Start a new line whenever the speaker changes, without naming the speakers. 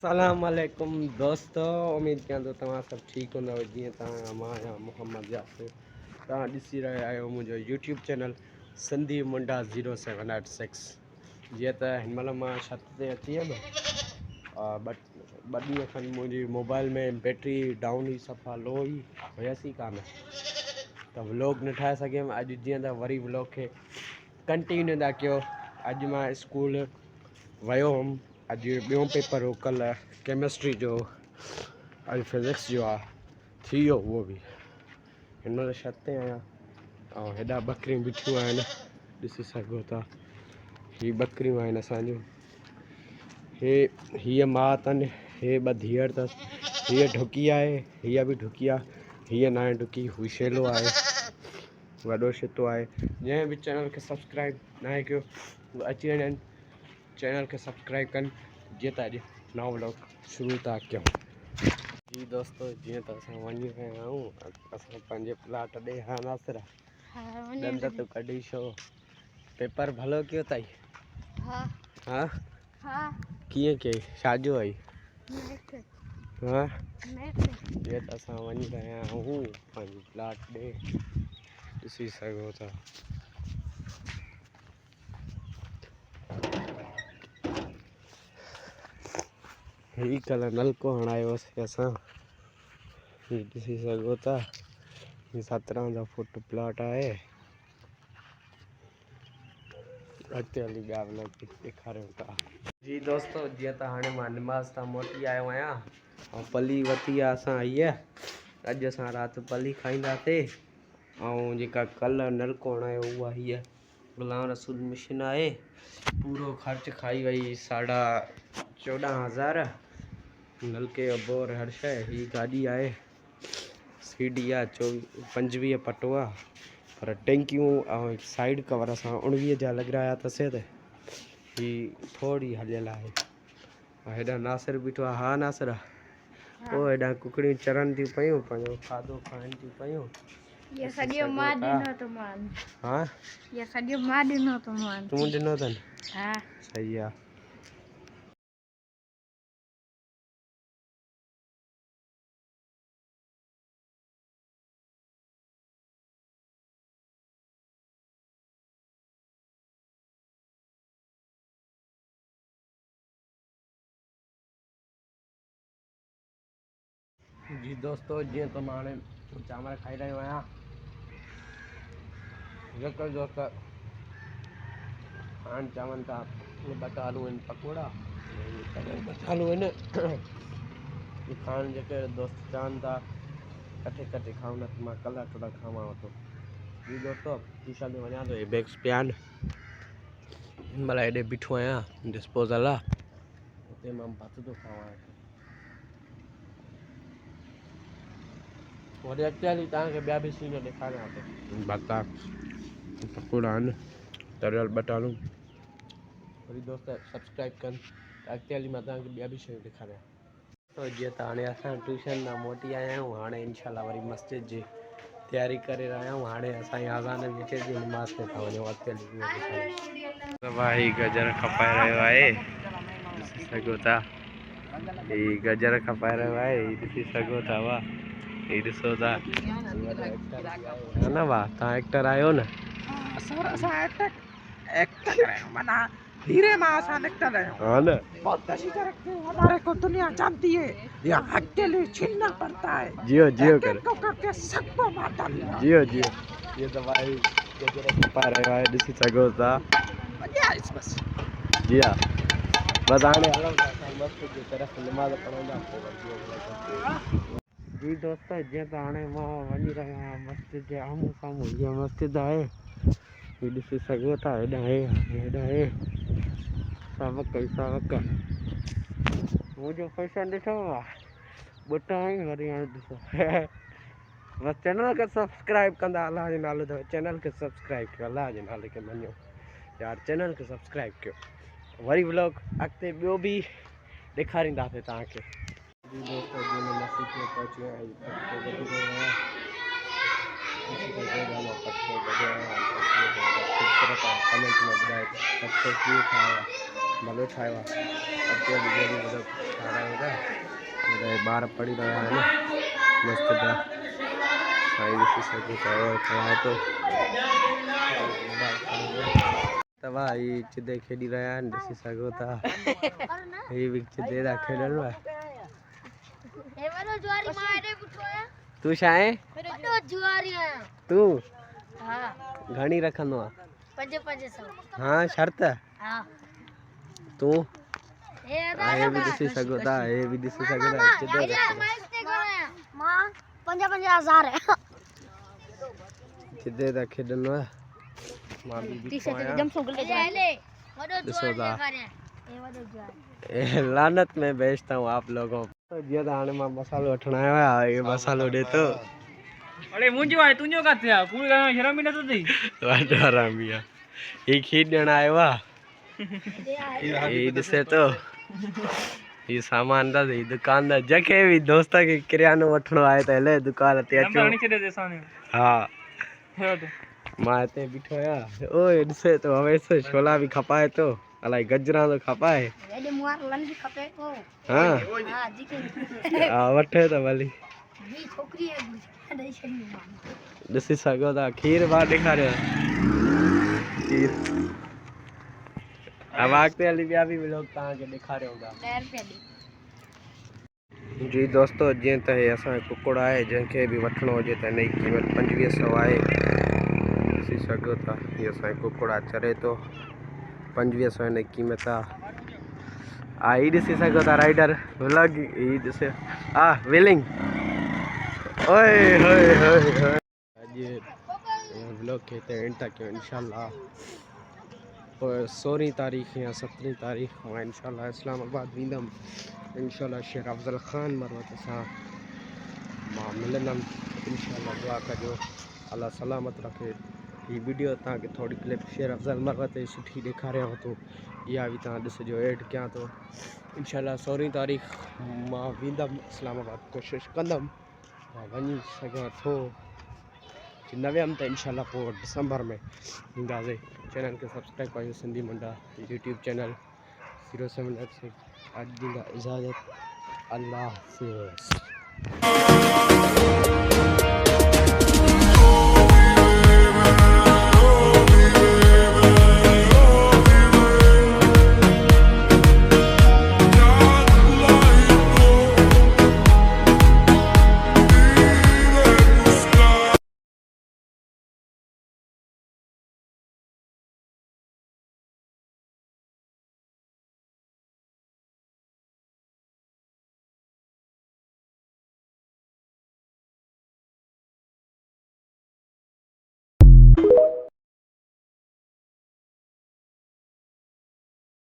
अस्सलामुअलैकुम दोस्तों, उम्मीद कयां तो तव्हां सब ठीक हूंदव। जीअं तव्हां मां आहियां मोहम्मद यासिर। तव्हां ॾिसी रहिया आहियो मुंहिंजो यूट्यूब चैनल सिंधी मुंडा 0786। जीअं त हिन महिल मां छत ते अची वियुमि, ॿ ॾींहं खनि मुंहिंजी मोबाइल में बैटरी डाउन हुई, सफ़ा लो हुई, हुयसि ई कान, त व्लॉग न ठाहे सघियुमि। अॼु जीअं त वरी व्लॉग खे कंटिन्यू था कयो। अॼु मां स्कूल वियो हुउमि। अॼु ॿियों पेपर हो, कल्ह केमिस्ट्री जो, अॼु फिज़िक्स जो आहे, थी वियो उहो बि। हिन महिल छत ते आहियां ऐं हेॾा ॿकरियूं बीठियूं आहिनि, ॾिसी सघो था। हीअ ॿकरियूं आहिनि असांजूं। हीअ माउ अथनि, हे ॿ धीअर अथसि। हीअ ढुकी आहे, हीअ बि ढुकी आहे। हीअ न आहे ढुकी, हू शेलो आहे, वॾो छितो आहे। जंहिं बि चैनल खे सब्सक्राइब न आहे कयो, उहे अची वञनि, चैनल खे सब्सक्राइब कनि। जीअं त अॼु नओं व्लॉग शुरू था कयूं। जी दोस्तों, जीअं त असां वञी रहिया आहियूं, असां पंहिंजे प्लाट ॾे नासिर ॾंद तूं कढी छो। पेपर भलो कयो अथई? हा कीअं कई, छाजो आई? हा, जीअं त असां वञी रहिया आहियूं पंहिंजे प्लाट ॾे, ॾिसी सघो था। ही कल्ह नलको हणायोसीं असां, ही ॾिसी सघो था। ही 17 फुट प्लॉट आहे। अॻिते हली ॿिया व्लॉग ॾेखारियूं था। जी दोस्तों, जीअं त हाणे मां निमाज़ तां मोटी आयो आहियां ऐं पली वरिती आहे असां हीअ। अॼु असां राति पली खाईंदासीं। ऐं जेका कल्ह नलको हणायो उहा हीअ गुलाम रसूल मिशन आहे। पूरो ख़र्च खाई वई 14,500। नलके जो बोर हर शइ। ही गाॾी आहे, सीडी आहे, 25 पटो आहे, पर टैंकियूं ऐं साइड कवर असां 19 जा लॻाया अथसि। त ही थोरी हलियल आहे। हेॾा नासिर बीठो आहे। हा नासिर, पोइ हेॾा कुकड़ियूं चरनि थियूं पियूं, पंहिंजो खाधो खाइनि थियूं पियूं। तूं ॾिनो अथनि? सही आहे। जी दोस्तों, जीअं त मां हाणे चांवर खाई रहियो आहियां। हिकु दोस्त हाणे चवनि था 2 आलू आहिनि पकोड़ा, 2 आलू आहिनि खाइण। जेके दोस्त चवनि था कटे खाऊं, न त मां कल्ह थोरा खावां थो। जी दोस्तों, ट्यूशन में वञा थो, हे बैग्स पिया आहिनि। हिन महिल हेॾे बीठो आहियां डिस्पोज़ल आहे, हुते मां भत थो खावां। वरी अॻिते हली तव्हांखे ॿिया बि सीन ॾेखारियां थो। भता पकोड़ा आहिनि, तरियल 2 आलू। वरी दोस्त सब्सक्राइब कनि, त अॻिते हली मां तव्हांखे ॿिया बि शयूं ॾेखारियां। तो जीअं त हाणे असां ट्यूशन मां मोटी आया आहियूं। हाणे इनशाला वरी मस्जिद जी तयारी करे रहिया आहियूं। हाणे असांजी आज़ान बि अचे थी, नमाज़ ते था वञूं। अॻिते हली भाई गजर खपाए रहियो आहे, ॾिसी सघो था। ही गजर खपाए रहियो आहे, ही ॾिसी सघो था। वाह, ही ॾिसो था। हा न वाह, तव्हां एक्टर आहियो न?
हीरे मां आसान निकल आए।
हाँ ना,
बहुत कशी करके हमारे को दुनिया जानती है। यह अकेले छीनना पड़ता है।
जियो जियो
एक
कर,
एक को करके सबको मारता है।
जियो जियो। ये तो भाई गजर खपाए रहियो आहे, ॾिसी सघो था।
बस
जी हाँ, बस हाणे हलूं था असां मस्जिद जी तरफ़, नमाज़ पढ़ंदा पोइ वरी। जी दोस्त, जीअं त हाणे मां वञी रहियो आहियां मस्जिद जे आम्हूं साम्हूं। हीअ मस्जिद आहे, हीअ ॾिसी सघो था। हेॾा आहे सावक ई सावक। मुंहिंजो फैशन ॾिठो आहे, ॿुट आहिनि वरी। हाणे ॾिसो बस चैनल खे सब्सक्राइब कंदा, अलाह जो नालो अथव। चैनल खे सब्सक्राइब कयो, अलाह जे नाले खे मञो यार, चैनल खे सब्सक्राइब कयो। वरी व्लॉग अॻिते ॿियो बि ॾेखारींदासीं तव्हांखे। जी दोस्तों, जीअं मां मस्जिद में पहुची वियो आहियां, पटको ॿधी रहियो आहियां। पटको ॿधियो आहियां। ख़ूबसूरत आहे, कमेंट में ॿुधायो पटको कीअं ठाहियो आहे, भलो ठाहियो आहे। अॻिते हली ॿियो बि व्लॉग ठाहिरायूं था। ॿार पढ़ी रहा है ना मस्त था साईं ॾिसी सघो था और पढ़ाए थो तव्हां ही चिदे खेॾी रहिया आहिनि ॾिसी सघो था ही बि चिदे था खेॾनि पिया तूं छा आहे तूं घणी रखंदो आहे
500
हाँ शर्त
हाँ
तू ये भी दिसी सघो था ये भी दिसी सघो था चिदे
मां 50,000 है
चिदे था खेॾनि आहे मां बि बीठो आहियां ॾिसो था ए लानत में बेचता हूँ आप लोगों को जीअं त हाणे मां मसालो वठण आयो आहियां ये मसालो ॾे थो
अरे मुंहिंजो आहे तुंहिंजो किथे आहे कूड़ करण में शर्म ई नथो अथई
वाढो हरामी आहे ही खीर ॾियण आयो आहे ही ॾिसे थो ही सामान था ही दुकानदार जंहिंखे बि दोस्त खे किरियानो वठिणो आहे त हले दुकान ते
नंबर
अचो
हणी छॾे ते साने
हा
हेठि
मां हिते बीठो आहियां ओए ॾिसे थो हवेस छोला बि खपाए थो अलाए गजरा थो खपाए
एडे मुआर लन भी खपे को
हा
हां जी
हा वठे त भली
बी छोकरी है दई छड़ी
ॾिसी सघो था खीर बा ॾेखारियो खीर अब अॻिते हली ॿिया बि लोग तव्हांखे ॾेखारियूं था
10 रुपया दी
जी दोस्तों जीअं त हे असांजो कुकुड़ आहे जंहिंखे बि वठिणो हुजे त हिन जी क़ीमत 2500 आहे ॾिसी सघो था हीअ असांजो कुकुड़ आहे चरे थो 2500 हिन जी क़ीमत आहे ही ॾिसी सघो था राइडर व्लॉग ही ॾिसे विलिंग ओए होए होए होए अॼु व्लॉग खे हिते एंड था कयूं इंशाल्लाह 16 तारीख़ या 17 तारीख़ मां इंशाल्लाह इस्लामाबाद वेंदुमि इंशाल्लाह शेर अफज़ल ख़ान मरवत सां मां मिलंदुमि इंशाल्लाह दुआ कजो अल्लाह सलामत रखे ही वीडियो तव्हांखे थोरी क्लिप शेर अफज़ल मरवत जी सुठी ॾेखारियांव थो इहा बि तव्हां ॾिसिजो एड कयां थो इंशाल्लाह 16 तारीख़ मां वेंदुमि इस्लामाबाद कोशिशि कंदुमि वञी सघां थो न वियमि त इंशाल्लाह पोइ दिसंबर में ईंदासीं चैनल खे सब्सक्राइब कयो सिंधी मंडा यूट्यूब चैनल 0786 अॼु ॾींदा इजाज़त अल्लाह हाफ़िज़